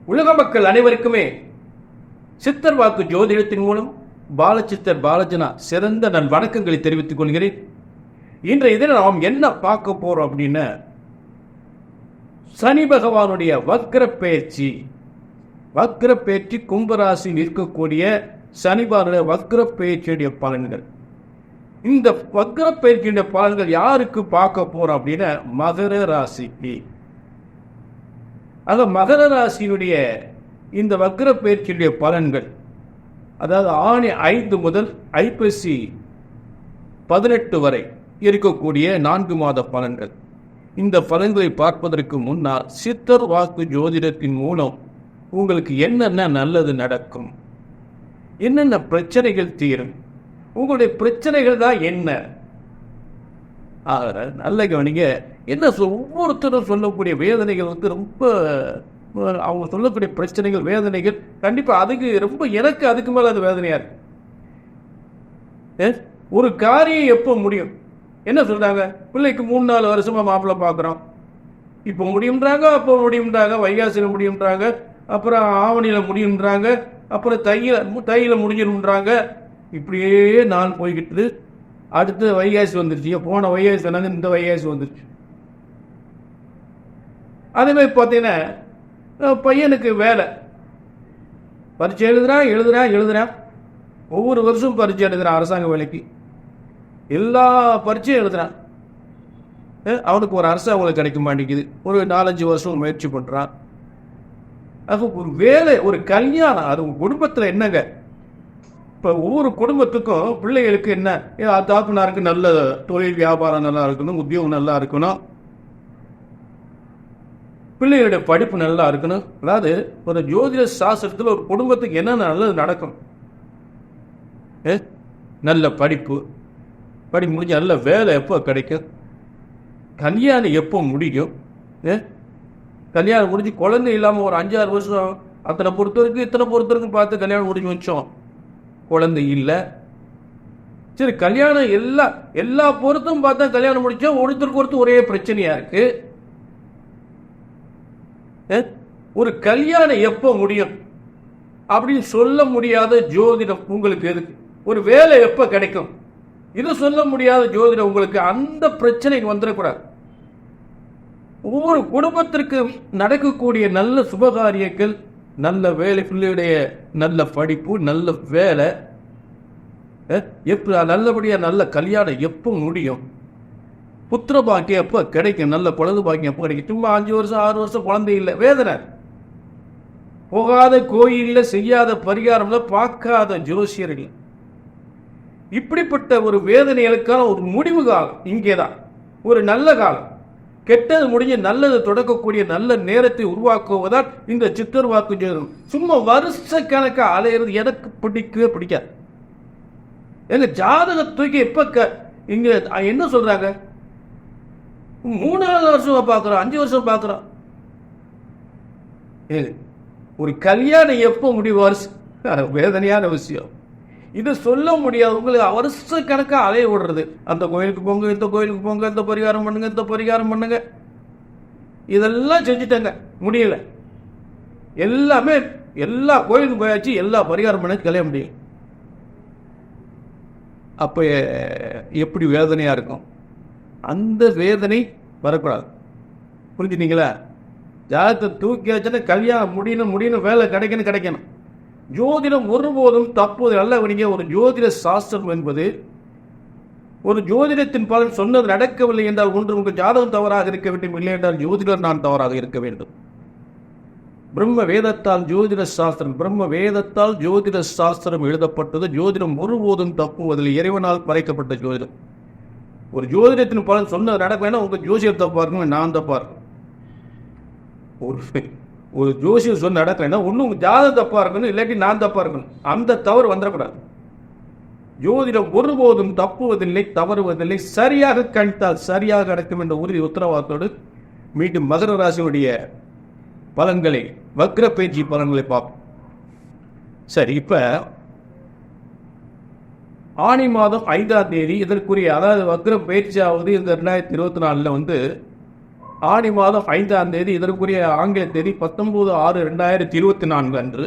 உலக மக்கள் அனைவருக்குமே சித்தர் வாக்கு ஜோதிடத்தின் மூலம் பாலச்சித்தர் பாலஜனா சிறந்த நன் வணக்கங்களை தெரிவித்துக் கொள்கிறேன். இன்றைய இதில் நாம் என்ன பார்க்க போறோம் அப்படின்னா, சனி பகவானுடைய வக்ர பயிற்சி கும்பராசியில் இருக்கக்கூடிய சனி பகவானுடைய வக்ர பயிற்சியுடைய பலன்கள். இந்த வக்ர பயிற்சியுடைய பலன்கள் யாருக்கு பார்க்க போறோம் அப்படின்னா, மகர ராசிக்கு. ஆக மகர ராசியினுடைய இந்த வக்ர பயிற்சியுடைய பலன்கள், அதாவது ஆணி 5 முதல் ஐப்பசி 18 வரை இருக்கக்கூடிய 4 மாத பலன்கள். இந்த பலன்களை பார்ப்பதற்கு முன்னால் சித்தர் வாக்கு ஜோதிடத்தின் மூலம் உங்களுக்கு என்னென்ன நல்லது நடக்கும், என்னென்ன பிரச்சனைகள் தீரும், உங்களுடைய பிரச்சனைகள் தான் என்ன. நல்ல கவனிங்க. என்ன ஒவ்வொருத்தரும் சொல்லக்கூடிய வேதனைகள் ரொம்ப அவங்க சொல்லக்கூடிய பிரச்சனைகள் வேதனைகள் கண்டிப்பா அதுக்கு ரொம்ப எனக்கு அதுக்கு மேல அது வேதனையா இருக்கு. ஒரு காரியம் எப்போ முடியும்? என்ன சொல்றாங்க, பிள்ளைக்கு 3-4 வருஷமா மாப்பிள்ளை பார்க்குறோம், இப்போ முடியும்ன்றாங்க, அப்போ முடியும்ன்றாங்க, வைகாசியில முடியும்ன்றாங்க, அப்புறம் ஆவணியில முடியும்ன்றாங்க, அப்புறம் தையில முடிஞ்சிடும்ன்றாங்க. இப்படியே நாள் போய்கிட்டு அடுத்து வைகாசி வந்துருச்சு. போன வைகாசி சொன்னாங்க, இந்த வைகாசி வந்துருச்சு. அதே மாதிரி பார்த்தீங்கன்னா பையனுக்கு வேலை, பரீட்சை எழுதுறான். ஒவ்வொரு வருஷம் பரீட்சை எழுதுறான். அரசாங்க வேலைக்கு எல்லா பரீட்சையும் எழுதுறான். அவனுக்கு ஒரு அரசாங்க வேலை கிடைக்க மாட்டேங்குது. ஒரு 4-5 வருஷம் முயற்சி பண்றான். அது ஒரு வேலை, ஒரு கல்யாணம், அது குடும்பத்தில் என்னங்க. இப்போ ஒவ்வொரு குடும்பத்துக்கும் பிள்ளைகளுக்கு என்ன, தாக்குனாருக்கு நல்ல தொழில் வியாபாரம் நல்லா இருக்கணும், உத்தியோகம் நல்லா இருக்கணும், பிள்ளைகளுடைய படிப்பு நல்லா இருக்கணும். அதாவது ஒரு ஜோதிட சாஸ்திரத்தில் ஒரு குடும்பத்துக்கு என்னென்ன நல்லது நடக்கும், நல்ல படிப்பு முடிஞ்ச நல்ல வேலை எப்போ கிடைக்கும், கல்யாணம் எப்போ முடியும், கல்யாணம் முடிஞ்சு குழந்தை இல்லாமல் ஒரு 5-6 வருஷம் அத்தனை பொறுத்தவரைக்கும் பார்த்து கல்யாணம் முடிஞ்சு வச்சோம், குழந்தை இல்லை. சரி, கல்யாணம் எல்லா பொறுத்தும் பார்த்தா கல்யாணம் முடிச்சோம், ஒருத்தருக்கு ஒரே பிரச்சனையா இருக்கு. ஒரு கல்யாணம் எப்போ முடியும் அப்படின்னு சொல்ல முடியாத ஜோதிடம் உங்களுக்கு எதுக்கு? ஒரு வேலை எப்போ கிடைக்கும் இது சொல்ல முடியாத ஜோதிடம் உங்களுக்கு அந்த பிரச்சனைக்கு வந்துடக்கூடாது. ஒவ்வொரு குடும்பத்திற்கு நடக்கக்கூடிய நல்ல சுபகாரியங்கள், நல்ல வேலை, பிள்ளையுடைய நல்ல படிப்பு, நல்ல வேலை, எப்ப நல்லபடியா நல்ல கல்யாணம் எப்போ முடியும், புத்திர பாக்கியம் எப்போ கிடைக்கும், நல்ல குழந்தை பாக்கியம் எப்போ கிடைக்கும். சும்மா 5 வருஷம் 6 வருஷம் குழந்தை இல்லை, வேதனை. போகாத கோயில்ல, செய்யாத பரிகாரம்ல, பார்க்காத ஜோசியர் இல்லை. இப்படிப்பட்ட ஒரு வேதனைகளுக்கான ஒரு முடிவு காலம் இங்கேதான். ஒரு நல்ல காலம், கெட்டது முடிஞ்சு நல்லது தொடக்கக்கூடிய நல்ல நேரத்தை உருவாக்குவதால் இந்த சித்தர் வாக்கு ஜோதிடம். சும்மா வருஷ கணக்க அலையிறது எனக்கு பிடிக்கவே பிடிக்காது. எங்க ஜாதக தூக்கி எப்ப இங்க என்ன சொல்றாங்க, 3வது வருஷம் பார்க்கிறோம், 5 வருஷம் பார்க்கிறோம். ஒரு கல்யாணம் எப்போ முடிவு, வருஷம், வேதனையான விஷயம். இது சொல்ல முடியாது. உங்களுக்கு வருஷ கணக்கா அலைய விடுறது. அந்த கோயிலுக்கு போங்க, இந்த கோயிலுக்கு போங்க, இந்த பரிகாரம் பண்ணுங்க, இந்த பரிகாரம் பண்ணுங்க, இதெல்லாம் செஞ்சுட்டாங்க, முடியல. எல்லாமே எல்லா கோயிலுக்கும் போயாச்சு, எல்லா பரிகாரம் பண்ண கல்யாணம் முடியல. அப்ப எப்படி வேதனையா இருக்கும்? அந்த வேதனை வரக்கூடாது. புரிஞ்சுட்டீங்களா? ஜாதகத்தை தூக்கியாச்சுன்னா கல்யாணம் முடியணும், வேலை கிடைக்கணும். ஜோதிடம் ஒருபோதும் தற்போது நல்ல வணிக ஒரு ஜோதிட சாஸ்திரம் என்பது, ஒரு ஜோதிடத்தின் பலன் சொன்னது நடக்கவில்லை என்றால் ஒன்று உங்கள் ஜாதகம் தவறாக இருக்க வேண்டும், இல்லை என்றால் ஜோதிடர் நான் தவறாக இருக்க வேண்டும். பிரம்ம வேதத்தால் ஜோதிட சாஸ்திரம் எழுதப்பட்டது. ஜோதிடம் ஒருபோதும் தப்புவதில்லை, இறைவனால் படைக்கப்பட்ட ஜோதிடம். ஒரு ஜோதிடத்தின் பலன் சொன்னது நடக்க வேணா உங்க ஜோசியர் தப்பா இருக்கணும், நான் தப்பா இருக்கணும். ஒரு ஜோசியர் சொன்ன நடக்கலைன்னா ஒன்றும் உங்க ஜாதகம் தப்பா இருக்கணும், இல்லாட்டி நான் தப்பா இருக்கணும். அந்த தவறு வந்துடக்கூடாது. ஜோதிடம் ஒருபோதும் தப்புவதில்லை, தவறுவதில்லை. சரியாக கணித்தால் சரியாக நடக்கும் என்ற உறுதி உத்தரவாதத்தோடு மீண்டும் மகர ராசியுடைய பலன்களை, வக்ர பயிற்சி பலன்களை பார்ப்போம். சரி, இப்ப ஆனி மாதம் 5ஆம் தேதி இதற்குரிய, அதாவது வக்ர பயிற்சியாவது இந்த 2024 ஆடி மாதம் 5ஆம் தேதி, இதற்குரிய ஆங்கில தேதி 19/6/2024 அன்று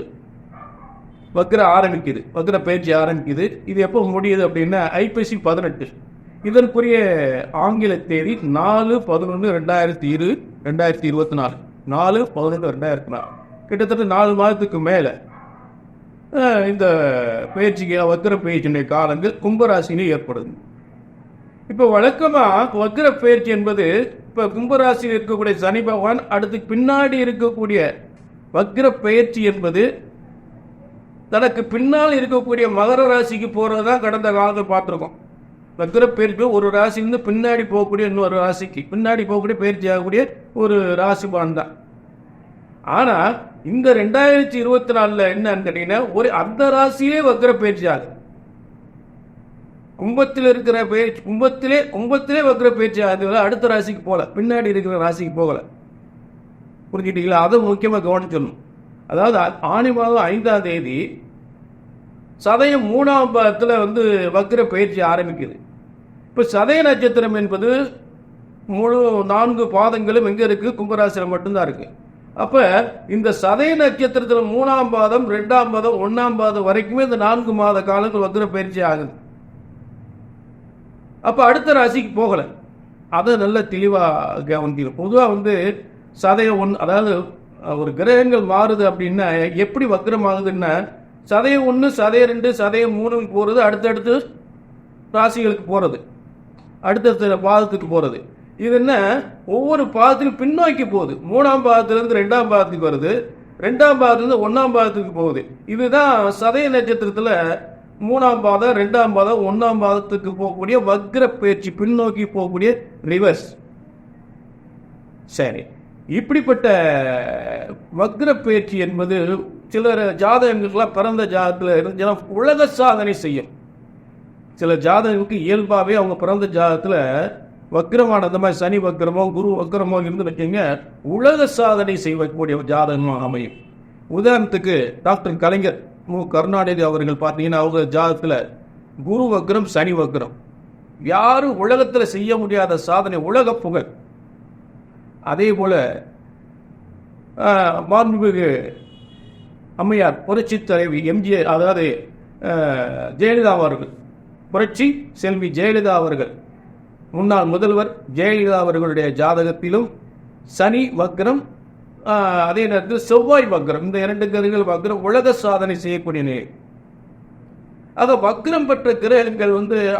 வக்ர ஆரம்பிக்குது, வக்ர பயிற்சி ஆரம்பிக்குது. இது எப்போ முடியுது அப்படின்னா ஐப்பசி 18. இதற்குரிய ஆங்கில தேதி 4/11/2024. 4/11/2024. கிட்டத்தட்ட 4 மாதத்துக்கு மேலே இந்த பயிற்சிக்கு வக்ர பயிற்சியினுடைய காலங்கள் கும்பராசியிலே ஏற்படுது. இப்போ வழக்கமாக வக்ர பயிற்சி என்பது இப்போ கும்பராசியில் இருக்கக்கூடிய சனி பகவான் அடுத்து பின்னாடி இருக்கக்கூடிய வக்ர பயிற்சி என்பது தனக்கு பின்னால் இருக்கக்கூடிய மகர ராசிக்கு போகிறது தான் கடந்த காலத்தில் பார்த்துருக்கோம். வக்ர பயிற்சி ஒரு ராசிலேருந்து பின்னாடி போகக்கூடிய இன்னொரு ராசிக்கு பின்னாடி போகக்கூடிய பயிற்சி ஆகக்கூடிய ஒரு ராசி பலன் தான். ஆனால் இந்த 2024 என்னன்னு கேட்டீங்கன்னா ஒரு அந்த ராசியிலே வக்ர பயிற்சி ஆகுது. கும்பத்தில் இருக்கிற பயிற்சி கும்பத்திலே வக்ர பயிற்சி ஆகுது, அடுத்த ராசிக்கு போகல, பின்னாடி இருக்கிற ராசிக்கு போகல. புரிஞ்சுட்டீங்களா? அதை முக்கியமாக கவனிச்சிடணும். அதாவது ஆனி மாதம் 5ஆம் தேதி சதயம் 3ஆம் பாதத்தில் வக்ர பயிற்சி ஆரம்பிக்குது. இப்போ சதய நட்சத்திரம் என்பது முழு 4 பாதங்களும் எங்கே இருக்குது? கும்பராசியில் மட்டும்தான் இருக்குது. அப்போ இந்த சதய நட்சத்திரத்தில் 3ஆம் பாதம், 2ஆம் பாதம், 1ஆம் பாதம் வரைக்குமே இந்த 4 மாத காலங்கள் வக்ர பயிற்சி ஆகுது. அப்போ அடுத்த ராசிக்கு போகலை. அதை நல்ல தெளிவாக கவனிக்கணும். பொதுவாக சதயம் 1, அதாவது ஒரு கிரகங்கள் மாறுது அப்படின்னா எப்படி வக்ரம் ஆகுதுன்னா சதயம் 1, சதயம் 2, சதயம் 3 போகிறது, அடுத்தடுத்து ராசிகளுக்கு போகிறது, அடுத்தடுத்த பாதத்துக்கு போகிறது. இது என்ன, ஒவ்வொரு பாதத்திலும் பின்னோக்கி போகுது. 3ஆம் பாதத்திலிருந்து 2ஆம் பாதத்துக்கு வருது, 2ஆம் பாதத்திலிருந்து 1ஆம் பாதத்துக்கு போகுது. இதுதான் சதய நட்சத்திரத்தில் 3ஆம் பாதம், 2ஆம் பாதம், 1ஆம் பாதத்துக்கு போகக்கூடிய வக்ர பயிற்சி, பின்னோக்கி போகக்கூடிய ரிவர்ஸ். சரி, இப்படிப்பட்ட வக்ர பயிற்சி என்பது சிலர் ஜாதகங்களுக்கெல்லாம் பிறந்த ஜாதகத்தில் இருந்து உலக சாதனை செய்யும். சில ஜாதகங்களுக்கு இயல்பாகவே அவங்க பிறந்த ஜாதகத்தில் வக்ரமான அந்த மாதிரி சனி வக்ரமோ குரு வக்ரமோ இருந்து வச்சுங்க உலக சாதனை செய்யக்கூடிய ஜாதகமாக அமையும். உதாரணத்துக்கு டாக்டர் கலைஞர் மு. கருணாநிதி அவர்கள் பார்த்தீங்கன்னா அவங்க ஜாதகத்தில் குரு வக்ரம், சனி வக்ரம், யாரும் உலகத்தில் செய்ய முடியாத சாதனை, உலக புகழ். அதே போல மாண்புமிகு அம்மையார் புரட்சி தலைவி எம்ஜிஆர், அதாவது ஜெயலலிதா அவர்கள், புரட்சி செல்வி ஜெயலலிதா அவர்கள், முன்னாள் முதல்வர் ஜெயலலிதா அவர்களுடைய ஜாதகத்திலும் சனி வக்ரம், அதே நேரத்தில் செவ்வாய் வக்ரம், இந்த 2 கிரகங்கள் வக்ரம் உலக சாதனை செய்யக்கூடிய நிலை. ஆக வக்ரம் பெற்ற கிரகங்கள்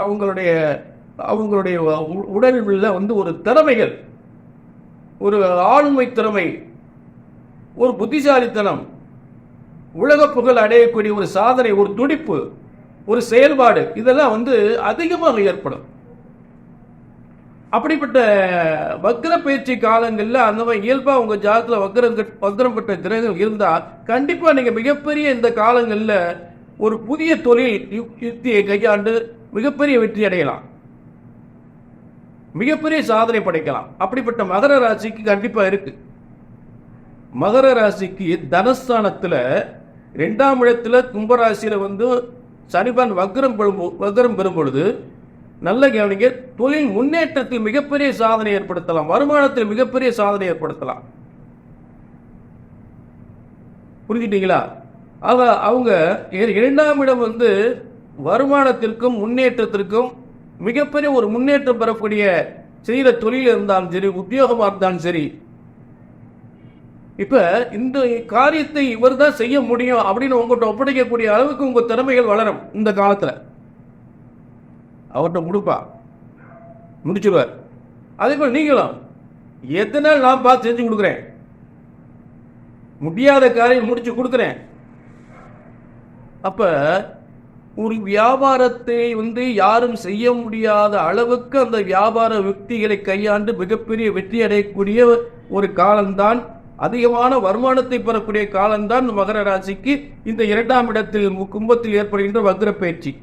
அவங்களுடைய உடலில் உள்ள ஒரு திறமைகள், ஒரு ஆளுமை திறமை, ஒரு புத்திசாலித்தனம், உலக புகழ் அடையக்கூடிய ஒரு சாதனை, ஒரு துடிப்பு, ஒரு செயல்பாடு, இதெல்லாம் அதிகமாக ஏற்படும். அப்படிப்பட்ட வக்ர பயிற்சி காலங்களில் அந்த மாதிரி இயல்பாக உங்கள் ஜாதகத்தில் வக்ரம் பெற்ற கிரகங்கள் இருந்தால் கண்டிப்பாக நீங்கள் மிகப்பெரிய இந்த காலங்களில் ஒரு புதிய தொழில் யுக்தியை கையாண்டு மிகப்பெரிய வெற்றி அடையலாம், மிகப்பெரிய சாதனை படைக்கலாம். அப்படிப்பட்ட மகர ராசிக்கு கண்டிப்பாக இருக்கு. மகர ராசிக்கு தனஸ்தானத்தில் 2ஆம் இடத்துல கும்பராசியில் சனிபான் வக்ரம் பெறும் பொழுது நல்ல கவனிங்க, தொழில் முன்னேற்றத்தில் மிகப்பெரிய சாதனை ஏற்படுத்தலாம், வருமானத்தில் மிகப்பெரிய சாதனை ஏற்படுத்தலாம். புரிஞ்சுட்டீங்களா? அவங்க 2ஆம் இடம் வருமானத்திற்கும் முன்னேற்றத்திற்கும் மிகப்பெரிய ஒரு முன்னேற்றம் பெறக்கூடிய செய்கிற தொழில் இருந்தாலும் சரி, உத்தியோகமாக இருந்தாலும் சரி, இப்ப இந்த காரியத்தை இவர் தான் செய்ய முடியும் அப்படின்னு உங்கள்கிட்ட ஒப்படைக்கக்கூடிய அளவுக்கு உங்க திறமைகள் வளரும். இந்த காலத்துல அவர்கிட்ட கொடுப்பா முடிச்சிருவார். அதே போல நீங்களும் எத்தனை நாள் நான் பார்த்து செஞ்சு கொடுக்குறேன், முடியாத காரியம் முடிச்சு கொடுக்குறேன். அப்ப ஒரு வியாபாரத்தை யாரும் செய்ய முடியாத அளவுக்கு அந்த வியாபார யுக்திகளை கையாண்டு மிகப்பெரிய வெற்றி அடையக்கூடிய ஒரு காலம்தான், அதிகமான வருமானத்தை பெறக்கூடிய காலம்தான் மகர ராசிக்கு இந்த 2ஆம் இடத்தில் கும்பத்தில் ஏற்படுகின்ற வக்ர பயிற்சி.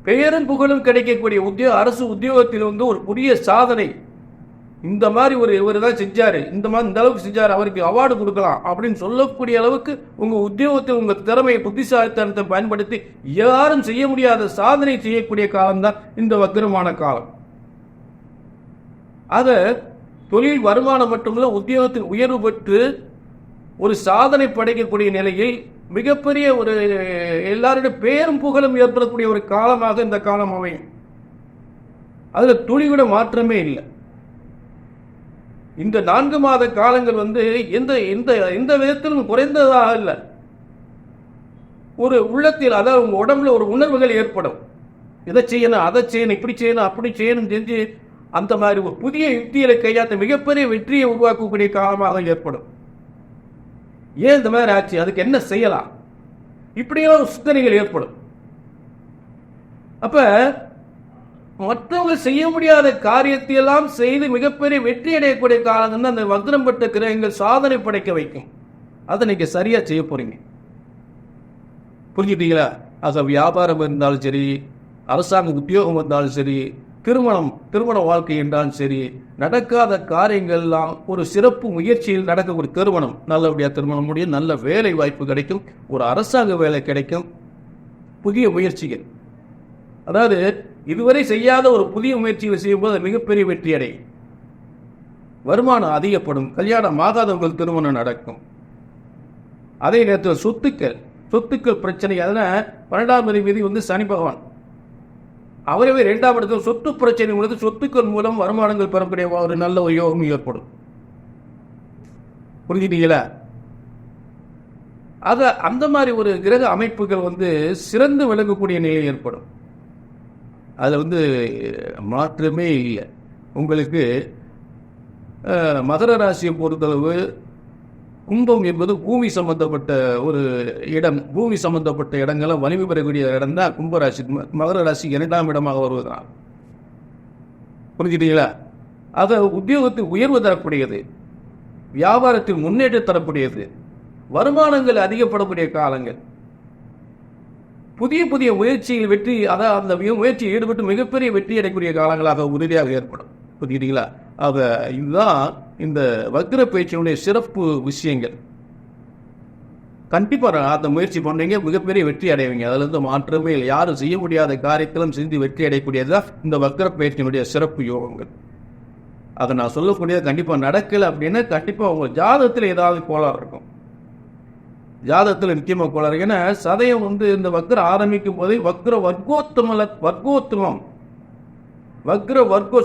பெயரும் புகழும் கிடைக்கக்கூடிய அரசு உத்தியோகத்தில் ஒரு புதிய சாதனை, இந்த மாதிரி இவர் தான் செஞ்சாரு, இந்த அளவுக்கு செஞ்சாரு, அவருக்கு அவார்டு கொடுக்கலாம் அப்படின்னு சொல்லக்கூடிய அளவுக்கு உங்க உத்தியோகத்தில் உங்க திறமையை, புத்திசாலித்தனத்தை பயன்படுத்தி யாரும் செய்ய முடியாத சாதனை செய்யக்கூடிய காலம்தான் இந்த வக்ரமான காலம். ஆக தொழில் வருமானம் மட்டுமல்ல, உத்தியோகத்தில் உயர்வு பெற்று ஒரு சாதனை படைக்கக்கூடிய நிலையில் மிகப்பெரிய ஒரு எல்லாருடைய பேரும் புகழும் ஏற்படக்கூடிய ஒரு காலமாக இந்த காலம் அமையும். அதுல துளிவிட மாற்றமே இல்லை. இந்த 4 மாத காலங்கள் எந்த விதத்திலும் குறைந்ததாக இல்லை. ஒரு உள்ளத்தில், அதாவது உங்க உடம்புல ஒரு உணர்வுகள் ஏற்படும். இதை செய்யணும், அதை செய்யணும், இப்படி செய்யணும், அப்படி செய்யணும் செஞ்சு அந்த மாதிரி ஒரு புதிய யுக்திகளை கையாட்ட மிகப்பெரிய வெற்றியை உருவாக்கக்கூடிய காலமாக ஏற்படும். ஏன் இந்த மாதிரி ஆச்சு, அதுக்கு என்ன செய்யலாம், இப்படியெல்லாம் சிந்தனைகள் ஏற்படும். அப்ப மற்றவங்க செய்ய முடியாத காரியத்தை எல்லாம் செய்து மிகப்பெரிய வெற்றி அடையக்கூடிய காலம் அந்த வக்ரம் பெற்ற கிரகங்கள் சாதனை படைக்க வைக்கும். அதை நீங்க சரியா செய்ய போறீங்க. புரிஞ்சுட்டீங்களா? அது வியாபாரம் இருந்தாலும் சரி, அரசாங்க உத்தியோகம் இருந்தாலும் சரி, திருமண வாழ்க்கை என்றாலும் சரி, நடக்காத காரியங்கள் எல்லாம் ஒரு சிறப்பு முயற்சியில் நடக்கக்கூடிய திருமணம், நல்லபடியா திருமணம் முடியும், நல்ல வேலை வாய்ப்பு கிடைக்கும், ஒரு அரசாங்க வேலை கிடைக்கும், புதிய முயற்சிகள், அதாவது இதுவரை செய்யாத ஒரு புதிய முயற்சிகளை செய்யும்போது மிகப்பெரிய வெற்றி அடையும். வருமானம் அதிகப்படும், கல்யாணம் ஆகாதவர்கள் திருமணம் நடக்கும். அதே நேரத்தில் சொத்துக்கள் பிரச்சனை, அதனால் 12ஆம் அதிபதி சனி பகவான், அவரவே 2ஆம் இடத்தில் சொத்து பிரச்சனை உள்ளது. சொத்துக்கள் மூலம் வருமானங்கள் பெறக்கூடிய ஒரு நல்ல ஒரு யோகம் ஏற்படும். புரிஞ்சுட்டீங்களா? அந்த மாதிரி ஒரு கிரக அமைப்புகள் சிறந்து விளங்கக்கூடிய நிலை ஏற்படும். அது மாற்றமே இல்லை. உங்களுக்கு மகர ராசியை பொறுத்தளவு கும்பம் என்பது பூமி சம்பந்தப்பட்ட ஒரு இடம். பூமி சம்பந்தப்பட்ட இடங்களை வலிமை பெறக்கூடிய இடம் தான் கும்பராசி. மகர ராசி 2ஆம் இடமாக வருவதனால். புரிஞ்சுட்டீங்களா? அது உத்தியோகத்தில் உயர்வு தரக்கூடியது, வியாபாரத்தில் முன்னேற்றம் தரக்கூடியது, வருமானங்கள் அதிகப்படக்கூடிய காலங்கள், புதிய புதிய முயற்சியில் வெற்றி, அதாவது அந்த முயற்சியில் ஈடுபட்டு மிகப்பெரிய வெற்றி அடையக்கூடிய காலங்களாக உறுதியாக ஏற்படும். புரியுறீங்களா? இதுதான் இந்த வக்ர பயிற்சியினுடைய சிறப்பு விஷயங்கள். கண்டிப்பா அந்த முயற்சி பண்றீங்க, மிகப்பெரிய வெற்றி அடைவீங்க. அதுல இருந்து மாற்றமே இல்லை. யாரும் செய்ய முடியாத காரியத்திலும் செஞ்சு வெற்றி அடையக்கூடியதுதான் இந்த வக்ர பயிற்சியினுடைய சிறப்பு யோகங்கள். அதை நான் சொல்லக்கூடியது கண்டிப்பா நடக்கல அப்படின்னா கண்டிப்பா உங்க ஜாதகத்தில் ஏதாவது கோளாறு இருக்கும். ஜாதகத்தில் நிச்சயமாக கோளாறு. ஏன்னா சதயம் இந்த வக்ரம் ஆரம்பிக்கும் போதே வக்ர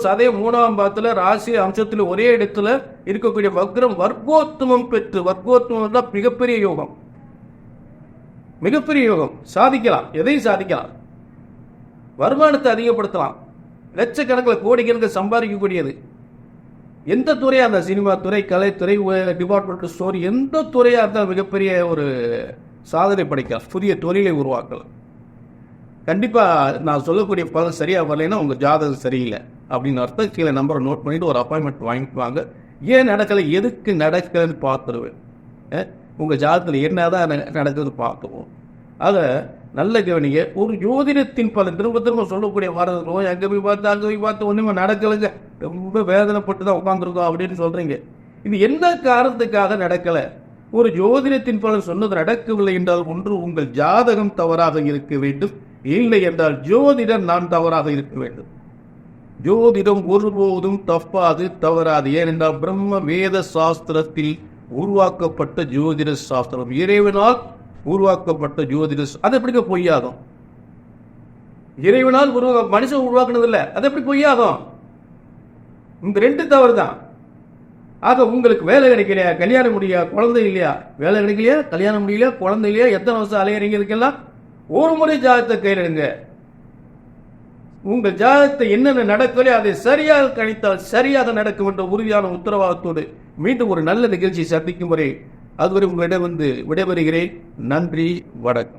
சதயம் 3ஆம் பாவத்துல ராசி அம்சத்தில் ஒரே இடத்துல இருக்கக்கூடிய வக்ரம் வர்க்கோத்தமம் பெற்று, வர்க்கோத்தமம் தான் மிகப்பெரிய யோகம். மிகப்பெரிய யோகம். சாதிக்கலாம், எதையும் சாதிக்கலாம், வருமானத்தை அதிகப்படுத்தலாம், லட்சக்கணக்கில் கோடிக்கணக்கில் சம்பாதிக்கக்கூடியது. எந்த துறையா இருந்தா, சினிமா துறை, கலைத்துறை, டிபார்ட்மெண்ட் ஸ்டோரி, எந்த துறையா இருந்தால் மிகப்பெரிய ஒரு சாதனை படைக்கலாம், புதிய தொழிலை உருவாக்கலாம். கண்டிப்பா நான் சொல்லக்கூடிய பலன் சரியா வரலைன்னா உங்க ஜாதகம் சரியில்லை அப்படின்னு அர்த்தம். கீழே நம்பரை நோட் பண்ணிட்டு ஒரு அப்பாயின்மெண்ட் வாங்கிக்குவாங்க. ஏன் நடக்கலை, எதுக்கு நடக்கலன்னு பார்த்துருவேன். உங்க ஜாதகத்தில் என்னதான் நடக்குது பார்த்துவோம். அதை நல்ல கவனிங்க. ஒரு ஜோதிடத்தின் பலன் திரும்ப சொல்லக்கூடிய வாரதோ, அங்கே போய் பார்த்து ஒன்றுமே நடக்கலைங்க, ரொம்ப வேதனைப்பட்டு தான் உட்காந்துருக்கோம் அப்படின்னு சொல்றீங்க. இது எந்த காரணத்துக்காக நடக்கலை? ஒரு ஜோதிடத்தின் பலன் சொன்னது நடக்கவில்லை என்றால் ஒன்று உங்கள் ஜாதகம் தவறாக இருக்க வேண்டும், இல்லை என்றால் ஜோதிடம் நான் தவறாக இருக்க வேண்டும். ஜோதிடம் ஒருபோதும் தவறாது. ஏனென்றால் பிரம்ம வேத சாஸ்திரத்தில் உருவாக்கப்பட்ட ஜோதிட சாஸ்திரம், இறைவனால் உருவாக்கப்பட்ட ஜோதிட, அது எப்படி பொய்யாகும்? இறைவனால் மனுஷன் உருவாக்குனது இல்லை, அது எப்படி பொய்யாகும்? இந்த 2 தவறு தான். ஆக உங்களுக்கு வேலை கிடைக்கலையா, கல்யாணம் முடியலையா, குழந்தை இல்லையா, வேலை கிடைக்கலையா, கல்யாணம் முடியலையா, குழந்தை இல்லையா, எத்தனை வருஷம் அலையறீங்க, இதுக்கெல்லாம் ஒரு முறை ஜாதகத்தை கையில் எடுங்க. உங்கள் ஜாதகத்தை என்னென்ன நடக்கலையோ அதை சரியாக கணித்தால் சரியாக நடக்கும் என்ற உறுதியான உத்தரவாதத்தோடு மீண்டும் ஒரு நல்ல நிகழ்ச்சியை சந்திக்கும் வரை அதுவரை உங்களிடம் விடைபெறுகிறேன். நன்றி, வணக்கம்.